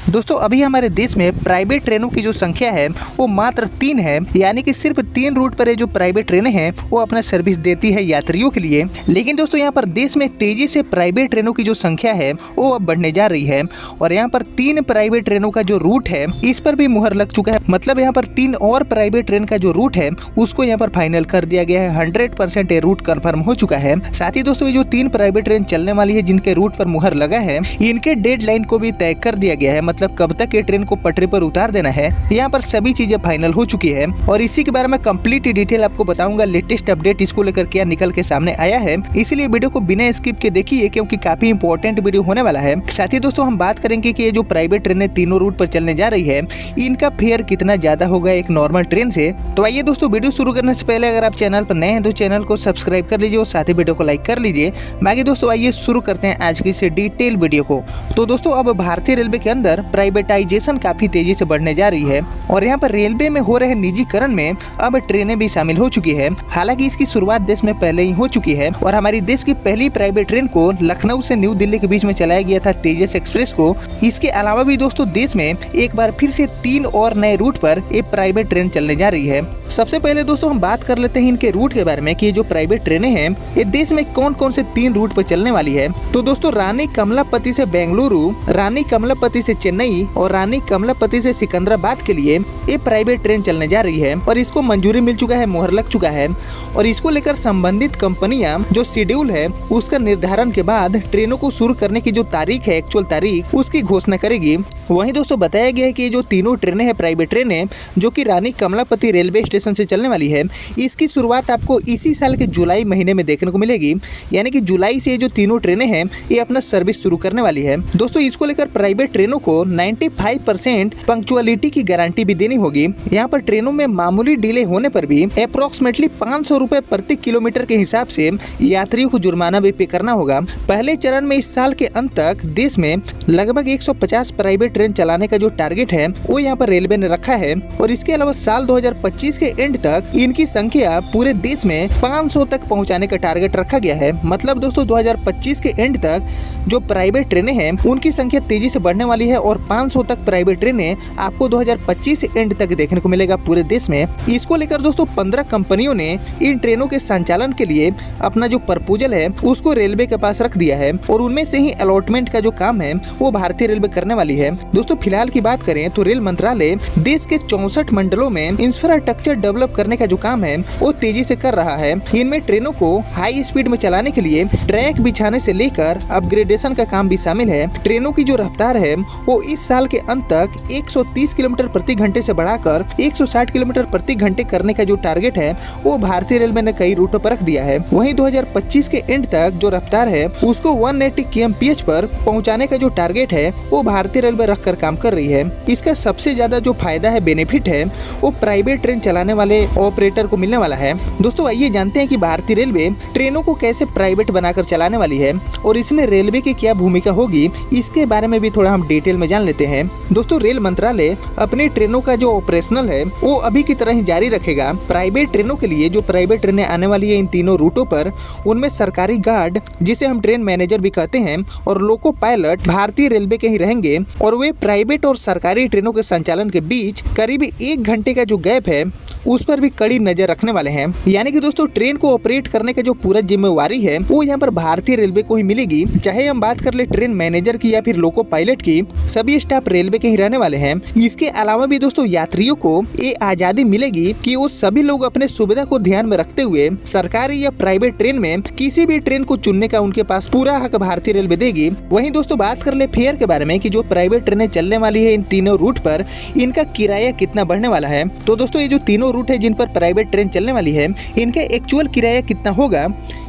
दोस्तों अभी हमारे देश में प्राइवेट ट्रेनों की जो संख्या है वो मात्र 3 है, यानी कि सिर्फ 3 रूट पर ये जो प्राइवेट ट्रेनें हैं वो अपना सर्विस देती है यात्रियों के लिए। लेकिन दोस्तों यहाँ पर देश में तेजी से प्राइवेट ट्रेनों की जो संख्या है वो अब बढ़ने जा रही है और यहाँ पर 3 प्राइवेट ट्रेनों का जो रूट है इस पर भी मुहर लग चुका है। मतलब यहाँ पर 3 और प्राइवेट ट्रेन का जो रूट है उसको यहाँ पर फाइनल कर दिया गया है। 100% ये रूट कन्फर्म हो चुका है। साथ ही दोस्तों ये जो 3 प्राइवेट ट्रेन चलने वाली है जिनके रूट पर मुहर लगा है, इनके डेडलाइन को भी तय कर दिया गया है। मतलब कब तक ये ट्रेन को पटरी पर उतार देना है, यहाँ पर सभी चीजें फाइनल हो चुकी है और इसी के बारे में कंप्लीट डिटेल आपको बताऊंगा। लेटेस्ट अपडेट इसको लेकर क्या निकल के सामने आया है, इसलिए वीडियो को बिना स्किप के देखिए क्योंकि काफी इंपॉर्टेंट वीडियो होने वाला है। साथ ही दोस्तों हम बात करेंगे कि ये जो प्राइवेट ट्रेनें तीनों रूट पर चलने जा रही है इनका फेयर कितना ज्यादा होगा एक नॉर्मल ट्रेन से। तो आइए दोस्तों वीडियो शुरू करने से पहले अगर आप चैनल पर नए हैं तो चैनल को सब्सक्राइब कर लीजिए और साथ ही वीडियो को लाइक कर लीजिए। बाकी दोस्तों आइए शुरू करते हैं आज की इस डिटेल वीडियो को। तो दोस्तों अब भारतीय रेलवे के अंदर प्राइवेटाइजेशन काफी तेजी से बढ़ने जा रही है और यहाँ पर रेलवे में हो रहे निजीकरण में अब ट्रेनें भी शामिल हो चुकी है। हालांकि इसकी शुरुआत देश में पहले ही हो चुकी है और हमारी देश की पहली प्राइवेट ट्रेन को लखनऊ से न्यू दिल्ली के बीच में चलाया गया था, तेजस एक्सप्रेस को। इसके अलावा भी दोस्तों देश में एक बार फिर से 3 और नए रूट पर एक प्राइवेट ट्रेन चलने जा रही है। सबसे पहले दोस्तों हम बात कर लेते हैं इनके रूट के बारे में कि ये जो प्राइवेट ट्रेनें हैं ये देश में कौन कौन से 3 रूट पर चलने वाली है। तो दोस्तों रानी कमलापति से बेंगलुरु, रानी कमलापति से चेन्नई और रानी कमलापति से सिकंदराबाद के लिए ये प्राइवेट ट्रेन चलने जा रही है और इसको मंजूरी मिल चुका है, मुहर लग चुका है और इसको लेकर संबंधित कंपनियां जो शेड्यूल है उसका निर्धारण के बाद ट्रेनों को शुरू करने की जो तारीख है, एक्चुअल तारीख, उसकी घोषणा करेगी। वहीं दोस्तों बताया गया है कि ये जो तीनों ट्रेनें हैं प्राइवेट ट्रेनें जो कि रानी कमलापति रेलवे स्टेशन से चलने वाली है, इसकी शुरुआत आपको इसी साल के जुलाई महीने में देखने को मिलेगी। यानी कि जुलाई से ये जो तीनों ट्रेनें हैं ये अपना सर्विस शुरू करने वाली है। दोस्तों इसको लेकर प्राइवेट ट्रेनों को 95% पंक्चुअलिटी की गारंटी भी देनी होगी। यहाँ पर ट्रेनों में मामूली डिले होने पर भी अप्रोक्सीमेटली 500 रुपए प्रति किलोमीटर के हिसाब से यात्रियों को जुर्माना भी पे करना होगा। पहले चरण में इस साल के अंत तक देश में लगभग 150 प्राइवेट ट्रेन चलाने का जो टारगेट है वो यहाँ पर रेलवे ने रखा है और इसके अलावा साल 2025 के एंड तक इनकी संख्या पूरे देश में 500 तक पहुँचाने का टारगेट रखा गया है। मतलब दोस्तों 2025 के एंड तक जो प्राइवेट ट्रेनें हैं उनकी संख्या तेजी से बढ़ने वाली है और 500 तक प्राइवेट ट्रेनें आपको 2025 एंड तक देखने को मिलेगा पूरे देश में। इसको लेकर दोस्तों 15 कंपनियों ने इन ट्रेनों के संचालन के लिए अपना जो प्रपोजल है उसको रेलवे के पास रख दिया है और उनमें से ही अलॉटमेंट का जो काम है वो भारतीय रेलवे करने वाली है। दोस्तों फिलहाल की बात करें तो रेल मंत्रालय देश के 64 मंडलों में इंफ्रास्ट्रक्चर डेवलप करने का जो काम है वो तेजी से कर रहा है। इनमें ट्रेनों को हाई स्पीड में चलाने के लिए ट्रैक बिछाने से लेकर अपग्रेडेशन का काम भी शामिल है। ट्रेनों की जो रफ्तार है वो इस साल के अंत तक 130 किलोमीटर प्रति घंटे से बढ़ाकर 160 किलोमीटर प्रति घंटे करने का जो टारगेट है वो भारतीय रेलवे ने कई रूटों पर रख दिया है। वहीं 2025 के एंड तक जो रफ्तार है उसको 180 kmph पर पहुंचाने का जो टारगेट है वो भारतीय रेलवे रख कर काम कर रही है। इसका सबसे ज्यादा जो फायदा है, बेनिफिट है, वो प्राइवेट ट्रेन चलाने वाले ऑपरेटर को मिलने वाला है। दोस्तों आइए जानते हैं कि भारतीय रेलवे ट्रेनों को कैसे प्राइवेट बनाकर चलाने वाली है और इसमें रेलवे की क्या भूमिका होगी, इसके बारे में भी थोड़ा हम डिटेल में जान लेते हैं। दोस्तों रेल मंत्रालय अपनी ट्रेनों का जो ऑपरेशनल है वो अभी की तरह ही जारी रखेगा। प्राइवेट ट्रेनों के लिए जो प्राइवेट ट्रेनें आने वाली है इन तीनों रूटों पर, उनमें सरकारी गार्ड जिसे हम ट्रेन मैनेजर भी कहते हैं और लोको पायलट भारतीय रेलवे के ही रहेंगे और वे प्राइवेट और सरकारी ट्रेनों के संचालन के बीच करीब 1 घंटे का जो गैप है उस पर भी कड़ी नजर रखने वाले हैं। यानी कि दोस्तों ट्रेन को ऑपरेट करने का जो पूरा जिम्मेवारी है वो यहाँ पर भारतीय रेलवे को ही मिलेगी। चाहे हम बात कर ले ट्रेन मैनेजर की या फिर लोको पायलट की, सभी स्टाफ रेलवे के ही रहने वाले हैं। इसके अलावा भी दोस्तों यात्रियों को ये आजादी मिलेगी कि वो सभी लोग अपने सुविधा को ध्यान में रखते हुए सरकारी या प्राइवेट ट्रेन में किसी भी ट्रेन को चुनने का उनके पास पूरा हक भारतीय रेलवे देगी। वहीं दोस्तों बात कर ले फेयर के बारे में कि जो प्राइवेट ट्रेनें चलने वाली है इन तीनों रूट पर इनका किराया कितना बढ़ने वाला है। तो दोस्तों ये जो तीनों रूट है जिन पर प्राइवेट ट्रेन चलने वाली है इनका एक्चुअल किराया कितना होगा,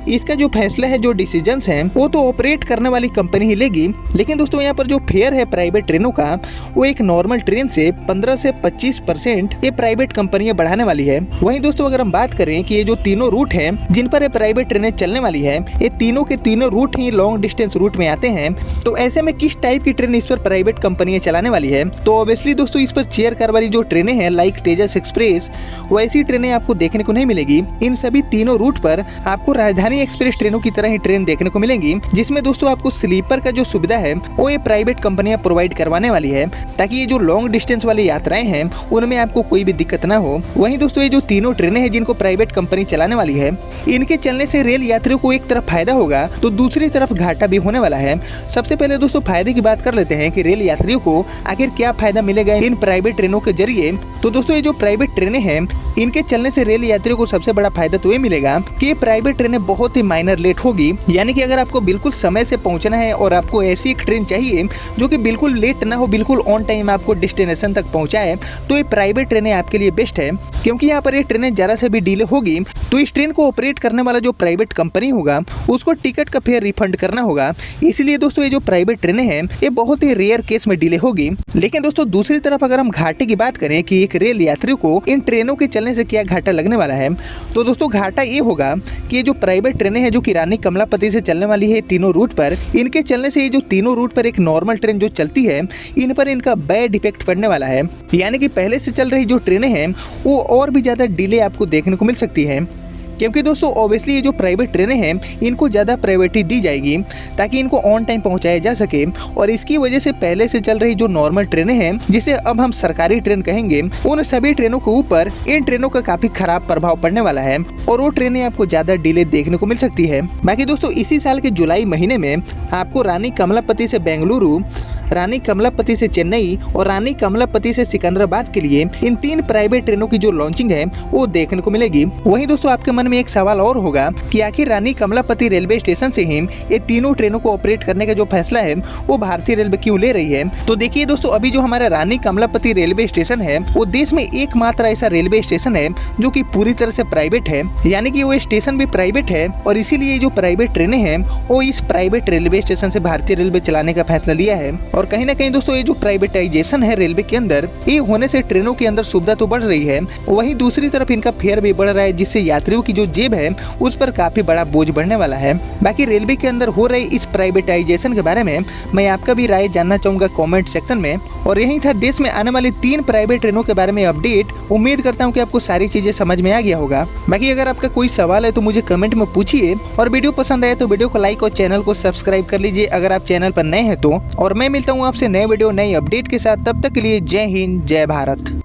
इसका जो फैसला है, जो डिसीजंस हैं, वो तो ऑपरेट करने वाली कंपनी ही लेगी। लेकिन दोस्तों यहाँ पर जो फेयर है प्राइवेट ट्रेनों का वो एक नॉर्मल ट्रेन से 15 से 25% ये प्राइवेट कंपनियां बढ़ाने वाली है। वहीं दोस्तों अगर हम बात करें कि ये जो तीनों रूट हैं जिन पर ये प्राइवेट ट्रेनें चलने वाली है, ये तीनों के तीनों रूट ही लॉन्ग डिस्टेंस रूट में आते हैं। तो ऐसे में किस टाइप की ट्रेन इस पर प्राइवेट कंपनियां चलाने वाली है, तो ऑब्वियसली दोस्तों इस पर चेयर कार वाली जो ट्रेनें हैं लाइक तेजस एक्सप्रेस वैसी ट्रेनें आपको देखने को नहीं मिलेगी। इन सभी तीनों रूट पर आपको राजधानी एक्सप्रेस ट्रेनों की तरह ही ट्रेन देखने को मिलेंगी, जिसमें दोस्तों आपको स्लीपर का जो सुविधा है वो ये प्राइवेट कंपनियां प्रोवाइड करवाने वाली है, ताकि ये जो लॉन्ग डिस्टेंस वाली यात्राएं हैं उनमें आपको कोई भी दिक्कत ना हो। वहीं दोस्तों ये जो तीनों ट्रेनें हैं जिनको प्राइवेट कंपनी चलाने वाली है, इनके चलने से रेल यात्रियों को एक तरफ फायदा होगा तो दूसरी तरफ घाटा भी होने वाला है। सबसे पहले दोस्तों फायदे की बात कर लेते हैं कि रेल यात्रियों को आखिर क्या फायदा मिलेगा इन प्राइवेट ट्रेनों के जरिए। तो दोस्तों ये जो प्राइवेट ट्रेनें हैं इनके चलने से रेल यात्रियों को सबसे बड़ा फायदा तो ये मिलेगा कि ये प्राइवेट ट्रेनें बहुत ही माइनर लेट होगी, यानी कि अगर आपको बिल्कुल समय से पहुंचना है और आपको ऐसी एक ट्रेन चाहिए जो कि बिल्कुल लेट ना हो, बिल्कुल ऑन टाइम आपको डेस्टिनेशन तक पहुंचाए, तो ये प्राइवेट ट्रेनें आपके लिए बेस्ट है। क्योंकि यहाँ पर ये ट्रेनें जरा से भी डिले होगी तो इस ट्रेन को ऑपरेट करने वाला जो प्राइवेट कंपनी होगा उसको टिकट का फेयर रिफंड करना होगा। इसलिए दोस्तों ये जो प्राइवेट ट्रेनें हैं ये बहुत ही रेयर केस में डिले होगी। लेकिन दोस्तों दूसरी तरफ अगर हम घाटे की बात करें कि एक रेल यात्रियों को इन ट्रेनों के चलने से क्या घाटा लगने वाला है, तो दोस्तों घाटा ये होगा कि ये जो प्राइवेट ट्रेनें हैं जो कि रानी कमलापति से चलने वाली है तीनों रूट पर, इनके चलने से ये जो तीनों रूट पर एक नॉर्मल ट्रेन जो चलती है इन पर इनका बैड इफेक्ट पड़ने वाला है। यानी कि पहले से चल रही जो ट्रेनें हैं वो और भी ज़्यादा डिले आपको देखने को मिल सकती है, क्योंकि दोस्तों ऑब्वियसली ये जो प्राइवेट ट्रेनें हैं इनको ज़्यादा प्रायोरिटी दी जाएगी ताकि इनको ऑन टाइम पहुंचाया जा सके। और इसकी वजह से पहले से चल रही जो नॉर्मल ट्रेनें हैं जिसे अब हम सरकारी ट्रेन कहेंगे, उन सभी ट्रेनों के ऊपर इन ट्रेनों का काफ़ी खराब प्रभाव पड़ने वाला है और वो ट्रेनें आपको ज़्यादा डिले देखने को मिल सकती है। बाकी दोस्तों इसी साल के जुलाई महीने में आपको रानी कमलापति से बेंगलुरु, रानी कमलापति से चेन्नई और रानी कमलापति से सिकंदराबाद के लिए इन 3 प्राइवेट ट्रेनों की जो लॉन्चिंग है वो देखने को मिलेगी। वहीं दोस्तों आपके मन में एक सवाल और होगा कि आखिर रानी कमलापति रेलवे स्टेशन से ही ये तीनों ट्रेनों को ऑपरेट करने का जो फैसला है वो भारतीय रेलवे क्यों ले रही है। तो देखिए दोस्तों अभी जो हमारा रानी कमलापति रेलवे स्टेशन है वो देश में एकमात्र ऐसा रेलवे स्टेशन है जो कि पूरी तरह से प्राइवेट है, यानी कि वो स्टेशन भी प्राइवेट है और इसीलिए जो प्राइवेट ट्रेनें हैं वो इस प्राइवेट रेलवे स्टेशन से भारतीय रेलवे चलाने का फैसला लिया है। और कहीं ना कहीं दोस्तों ये जो प्राइवेटाइजेशन है रेलवे के अंदर, ये होने से ट्रेनों के अंदर सुविधा तो बढ़ रही है, वहीं दूसरी तरफ इनका फेयर भी बढ़ रहा है, जिससे यात्रियों की जो जेब है उस पर काफी बड़ा बोझ बढ़ने वाला है। बाकी रेलवे के अंदर हो रही इस प्राइवेटाइजेशन के बारे में मैं आपका भी राय जानना चाहूंगा कॉमेंट सेक्शन में। और यही था देश में आने वाली 3 प्राइवेट ट्रेनों के बारे में अपडेट। उम्मीद करता हूँ कि आपको सारी चीजें समझ में आ गया होगा। बाकी अगर आपका कोई सवाल है तो मुझे कमेंट में पूछिए, और वीडियो पसंद आए तो वीडियो को लाइक और चैनल को सब्सक्राइब कर लीजिए अगर आप चैनल पर नए हैं तो। और मैं मिलता हूँ आपसे नए वीडियो नई अपडेट के साथ, तब तक के लिए जय हिंद जय भारत।